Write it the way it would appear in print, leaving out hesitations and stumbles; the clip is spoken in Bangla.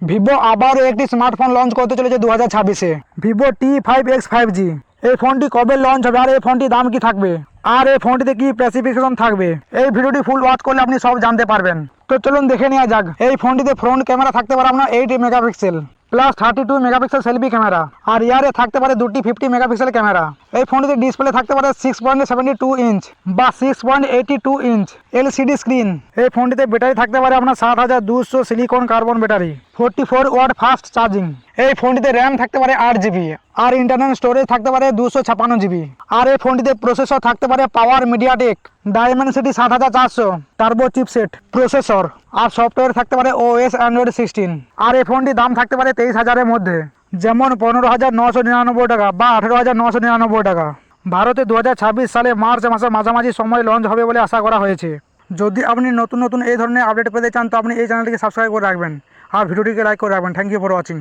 ভিভো আবারও একটি স্মার্টফোন লঞ্চ করতে চলেছে 2026-এ ভিভো T5X 5G। এই ফোনটি কবে লঞ্চ হবে আর এই ফোনটির দাম কি থাকবে আর এই ফোনটিতে কি স্পেসিফিকেশন থাকবে, এই ভিডিওটি ফুল ওয়াচ করলে আপনি সব জানতে পারবেন। তো চলুন দেখে নেওয়া যাক। এই ফোনটিতে ফ্রন্ট ক্যামেরা থাকতে পারে আপনার 8 megapixel plus 32 megapixel selfie camera, আর ইয়ারে থাকতে পারে দুটি 50 মেগাপিক্সেল ক্যামেরা। এই ফোনটিতে ডিসপ্লে থাকতে পারে 6.72 ইঞ্চ বা 6.82 ইঞ্চ এলসিডি স্ক্রিন। এই ফোনটিতে ব্যাটারি থাকতে পারে আপনার 7200 silicon carbon battery, 44 watt fast charging. এই ফোনটিতে র্যাম থাকতে পারে 8 GB আর ইন্টারনাল স্টোরেজ থাকতে পারে 256 GB। আর এই ফোনটিতে প্রসেসর থাকতে পারে power MediaTek Dimensity 7400 turbo chipset processor, আর সফটওয়্যার থাকতে পারে OS Android 16। আর এই ফোনটির দাম থাকতে পারে 23,000-এর মধ্যে, যেমন 15,999 টাকা বা 18,999 টাকা। ভারতে 2026 সালে মার্চ মাসের মাঝামাঝি সময় লঞ্চ হবে বলে আশা করা হয়েছে। যদি আপনি নতুন নতুন এই ধরনের আপডেট পেতে চান তো আপনি এই চ্যানেলটিকে সাবস্ক্রাইব করে রাখবেন আর ভিডিওটিকে লাইক করে রাখবেন। Thank you for watching.